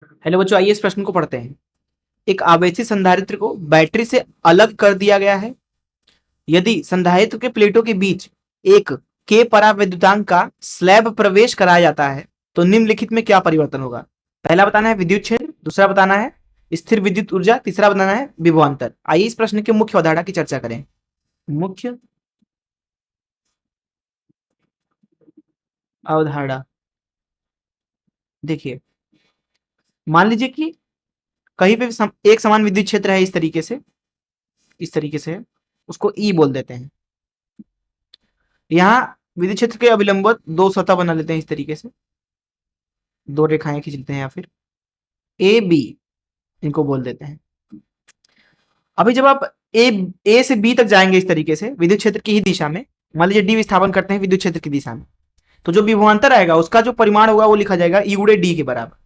Hello बच्चों, आइए इस प्रश्न को पढ़ते हैं। एक आवेशित संधारित्र को बैटरी से अलग कर दिया गया है। यदि संधारित्र के प्लेटों के बीच एक के परावैद्युतांक का स्लैब प्रवेश कराया जाता है तो निम्नलिखित में क्या परिवर्तन होगा। पहला बताना है विद्युत क्षेत्र, दूसरा बताना है स्थिर विद्युत ऊर्जा, तीसरा बताना है विभवांतर। आइए इस प्रश्न की मुख्य अवधारणा की चर्चा करें। मुख्य अवधारणा देखिए, मान लीजिए कि कहीं पे एक समान विद्युत क्षेत्र है, इस तरीके से है, उसको ई बोल देते हैं। यहाँ विद्युत क्षेत्र के अभिलंबवत दो सतह बना लेते हैं, इस तरीके से दो रेखाएं खींच लेते हैं, या फिर ए बी इनको बोल देते हैं। अभी जब आप ए से बी तक जाएंगे इस तरीके से विद्युत क्षेत्र की ही दिशा में, मान लीजिए डी विस्थापन करते हैं विद्युत क्षेत्र की दिशा में, तो जो विभवांतर आएगा उसका जो परिमाण होगा वो लिखा जाएगा ई गुणे डी के बराबर,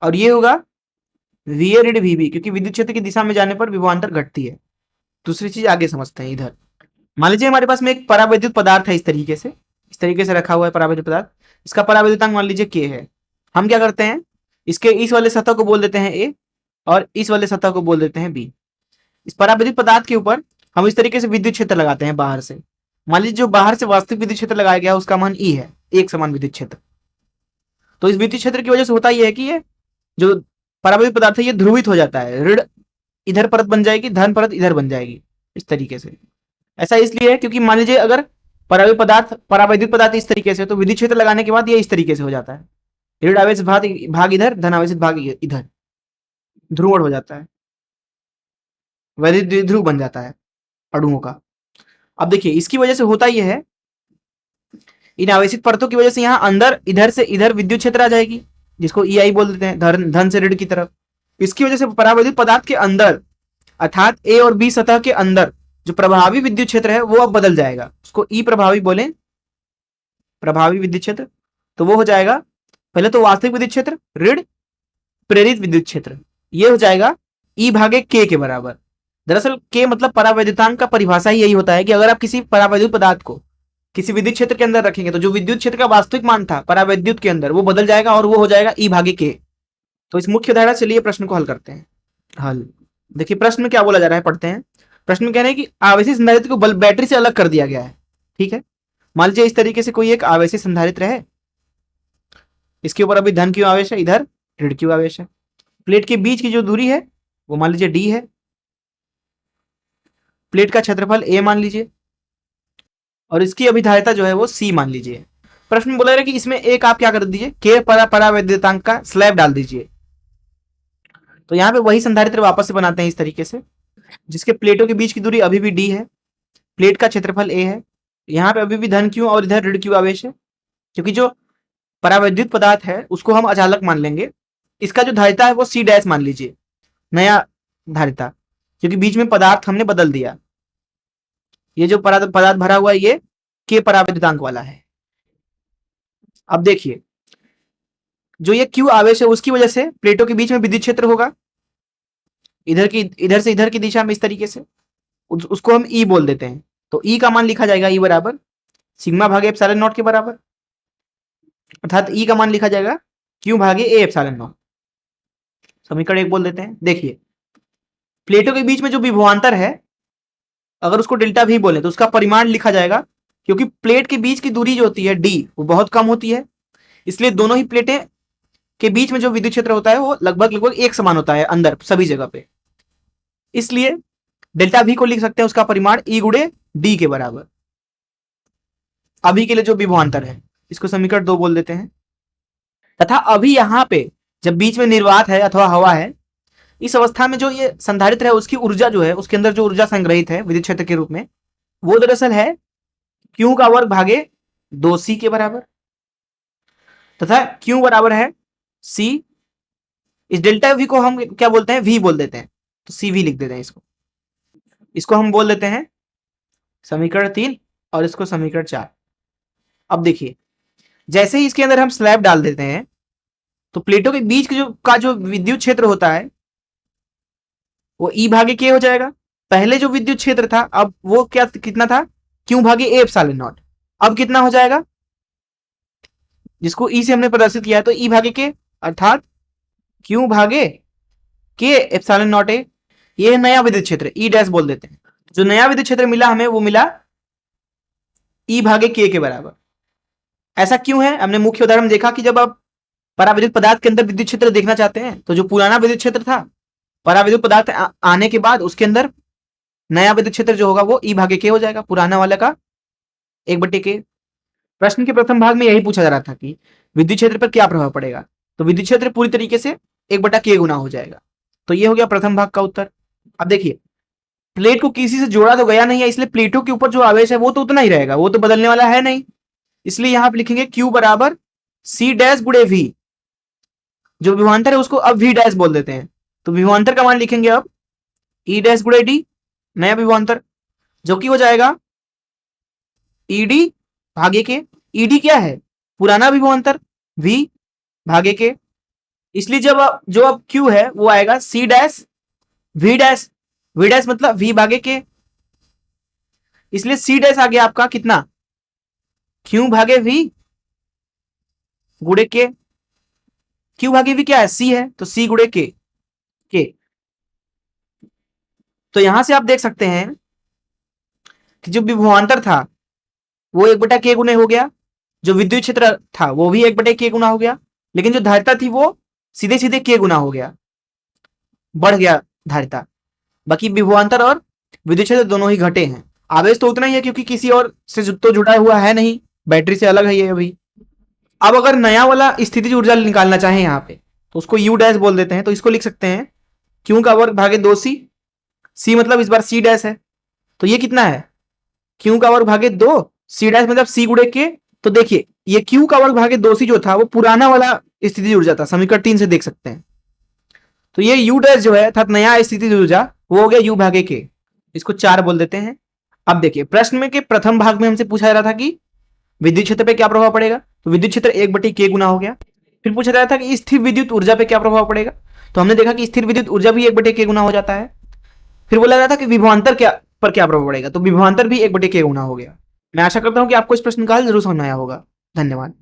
और ये होगा वी ए ऋण वी बी, क्योंकि विद्युत क्षेत्र की दिशा में जाने पर विभवांतर घटती है। दूसरी चीज आगे समझते हैं। इधर मान लीजिए हमारे पास में एक परावैद्युत पदार्थ है, इस तरीके से रखा हुआ है परावैद्युत पदार्थ। इसका परावैद्युतांक मान लीजिए के है। हम क्या करते हैं, इसके इस वाले सतह को बोल देते हैं ए, और इस वाले सतह को बोल देते हैं बी। इस परावैद्युत पदार्थ के ऊपर हम इस तरीके से विद्युत क्षेत्र लगाते हैं बाहर से। मान लीजिए जो बाहर से वास्तविक विद्युत क्षेत्र लगाया गया उसका मान ई है, एक समान विद्युत क्षेत्र। तो इस विद्युत क्षेत्र की वजह से होता यह है कि ये जो परावैद्युत पदार्थ है ये ध्रुवित हो जाता है। ऋण इधर परत बन जाएगी, धन परत इधर बन जाएगी, इस तरीके से। ऐसा इसलिए है क्योंकि मान लीजिए अगर परावैद्युत पदार्थ इस तरीके से, तो विद्युत क्षेत्र लगाने के बाद ये इस तरीके से हो जाता है। ऋण आवेश भाग इधर, धन आवेशित भाग इधर, ध्रुवण हो जाता है, वैद्युत ध्रुव बन जाता है अणुओं का। अब देखिए इसकी वजह से होता यह है, इन आवेशित परतों की वजह से यहाँ अंदर इधर से इधर विद्युत क्षेत्र आ जाएगी, जिसको ई आई बोल देते हैं, धन से ऋण की तरफ। इसकी वजह से परावैद्युत पदार्थ के अंदर अर्थात ए और बी सतह के अंदर जो प्रभावी विद्युत क्षेत्र है वो अब बदल जाएगा। उसको ई प्रभावी बोले, प्रभावी विद्युत क्षेत्र। तो वो हो जाएगा पहले तो वास्तविक विद्युत क्षेत्र ऋण प्रेरित विद्युत क्षेत्र, ये हो जाएगा ई भागे के बराबर। दरअसल के मतलब परावैद्युतांक का परिभाषा ही यही होता है कि अगर आप किसी परावैद्युत पदार्थ को किसी विद्युत क्षेत्र के अंदर रखेंगे तो जो विद्युत क्षेत्र का वास्तविक मान था परावैद्युत के अंदर वो बदल जाएगा और वो हो जाएगा ई भागे के। तो इस मुख्य धारा चलिए प्रश्न को हल करते हैं। हल देखिए प्रश्न में क्या बोला जा रहा है, पढ़ते हैं। प्रश्न में कह रहे हैं कि आवेशित संधारित्र को बैटरी से अलग कर दिया गया है। ठीक है, मान लीजिए इस तरीके से कोई एक आवेशित संधारित्र है, इसके ऊपर अभी धन क्यों आवेश है, इधर ऋण क्यों आवेश है। प्लेट के बीच की जो दूरी है वो मान लीजिए डी है। प्लेट का क्षेत्रफल ए मान लीजिए, और इसकी अभिधारिता जो है वो सी मान लीजिए। प्रश्न में बोला है कि इसमें एक आप क्या कर दीजिए, के परावैद्युतांक का स्लैब डाल दीजिए। तो यहाँ पे वही संधारित्र वापस से बनाते हैं इस तरीके से, जिसके प्लेटों के बीच की दूरी अभी भी डी है, प्लेट का क्षेत्रफल ए है, यहाँ पे अभी भी धन क्यों और इधर ऋण क्यों आवेश है, क्योंकि जो परावैद्युत पदार्थ है उसको हम अचालक मान लेंगे। इसका जो धारिता है वो सी डैश मान लीजिए, नया धारिता, क्योंकि बीच में पदार्थ हमने बदल दिया। ये जो पदार्थ भरा हुआ है ये के परावैद्युतांक वाला है। अब देखिए जो ये क्यू आवेश है उसकी वजह से प्लेटों के बीच में विद्युत क्षेत्र होगा, इधर से इधर की दिशा में इस तरीके से, उसको हम ई बोल देते हैं। तो ई का मान लिखा जाएगा ई बराबर सिग्मा भागे एप्सिलॉन नॉट के बराबर, अर्थात ई का मान लिखा जाएगा क्यू भागे ए एप्सिलॉन नॉट। समीकरण एक बोल देते हैं। देखिए प्लेटों के बीच में जो विभवांतर है अगर उसको डेल्टा भी बोले तो उसका परिमाण लिखा जाएगा, क्योंकि प्लेट के बीच की दूरी जो होती है डी वो बहुत कम होती है, इसलिए दोनों ही प्लेटें के बीच में जो विद्युत क्षेत्र होता है वो लगभग लगभग एक समान होता है अंदर सभी जगह पे। इसलिए डेल्टा भी को लिख सकते हैं उसका परिमाण ई गुणे डी के बराबर। अभी के लिए जो विभवांतर है इसको समीकरण 2 बोल देते हैं। तथा अभी यहां पे जब बीच में निर्वात है अथवा हवा है, इस अवस्था में जो ये संधारित्र है उसकी ऊर्जा जो है, उसके अंदर जो ऊर्जा संग्रहित है विद्युत क्षेत्र के रूप में, वो दरअसल है क्यू का वर्ग भागे 2c के बराबर, तथा क्यू बराबर है c। इस डेल्टा वी को हम क्या बोलते हैं, v बोल देते हैं, तो सी वी लिख देते हैं। इसको हम बोल देते हैं समीकरण 3 और इसको समीकरण 4। अब देखिए जैसे ही इसके अंदर हम स्लैब डाल देते हैं तो प्लेटों के बीच का जो विद्युत क्षेत्र होता है वो ई भागे के हो जाएगा। पहले जो विद्युत क्षेत्र था अब वो क्या कितना था, क्यू भागे ए एप्सिलॉन नॉट। अब कितना हो जाएगा, जिसको ई से हमने प्रदर्शित किया है, तो ई भागे के अर्थात क्यू भागे के एप्सिलॉन नॉट ए, ये है नया विद्युत क्षेत्र, ई डैश बोल देते हैं। जो नया विद्युत क्षेत्र मिला हमें वो मिला ई भागे के बराबर। ऐसा क्यों है? हमने मुख्य उदाहरण में देखा कि जब आप पराविद्युत पदार्थ के अंदर विद्युत क्षेत्र देखना चाहते हैं तो जो पुराना विद्युत क्षेत्र था पराविद्युत पदार्थ आने के बाद उसके अंदर नया विद्युत क्षेत्र जो होगा वो ई भागे के हो जाएगा, पुराना वाला का 1/k। प्रश्न के प्रथम भाग में यही पूछा जा रहा था कि विद्युत क्षेत्र पर क्या प्रभाव पड़ेगा, तो विद्युत क्षेत्र पूरी तरीके से 1/k गुना हो जाएगा। तो ये हो गया प्रथम भाग का उत्तर। अब देखिए, प्लेट को किसी से जोड़ा तो गया नहीं है, इसलिए प्लेटों के ऊपर जो आवेश है वो तो उतना ही रहेगा, वो तो बदलने वाला है नहीं। इसलिए यहां पे लिखेंगे Q बराबर C डैश गुणे V। जो विभवांतर है उसको अब V डैश बोल देते हैं, तो विभवांतर का मान लिखेंगे अब E डैश गुणे D, नया विभवांतर, जो कि हो जाएगा ED भागे के। ED क्या है? पुराना विभवांतर, V भागे के। इसलिए जब जो अब Q है वो आएगा C dash V dash, V dash मतलब V भागे के, इसलिए C डैश आ गया आपका कितना? Q भागे V गुणे के। Q भागे V क्या है? C है, तो C गुणे के। तो यहां से आप देख सकते हैं कि जो विभवांतर था वो 1/k गुणे हो गया, जो विद्युत क्षेत्र था वो भी 1/k गुना हो गया, लेकिन जो धारिता थी वो सीधे सीधे k गुना हो गया, बढ़ गया धारिता। बाकी विभवांतर और विद्युत क्षेत्र दोनों ही घटे हैं। आवेश तो उतना ही है क्योंकि किसी और से तो जुड़ा हुआ है नहीं, बैटरी से अलग है ये अभी। अब अगर नया वाला स्थितिज ऊर्जा निकालना चाहें यहाँ पे तो उसको U डैश बोल देते हैं, तो इसको लिख सकते हैं Q का वर्ग भागे 2C, C मतलब इस बार C डैश है, तो ये कितना है? Q का वर्ग भागे 2, C डैश मतलब C गुणे के। तो देखिए ये Q का वर्ग भागे 2C जो था वो पुराना वाला स्थितिज ऊर्जा था, समीकरण 3 से देख सकते हैं। तो ये U डैश जो है अर्थात नया स्थितिज ऊर्जा वो हो गया U भागे के, इसको 4 बोल देते हैं। अब देखिए प्रश्न में के प्रथम भाग में हमसे पूछा जा रहा था कि विद्युत क्षेत्र पे क्या प्रभाव पड़ेगा, तो विद्युत क्षेत्र 1/k गुना हो गया। फिर पूछा जा रहा था कि स्थिर विद्युत ऊर्जा पे क्या प्रभाव पड़ेगा, तो हमने देखा कि स्थिर विद्युत ऊर्जा भी 1/k गुना हो जाता है। फिर बोला जा रहा था कि विभवांतर पर क्या प्रभाव पड़ेगा, तो विभवांतर भी 1/k गुना हो गया। मैं आशा करता हूं कि आपको इस प्रश्न का हल जरूर समझ में आया होगा। धन्यवाद।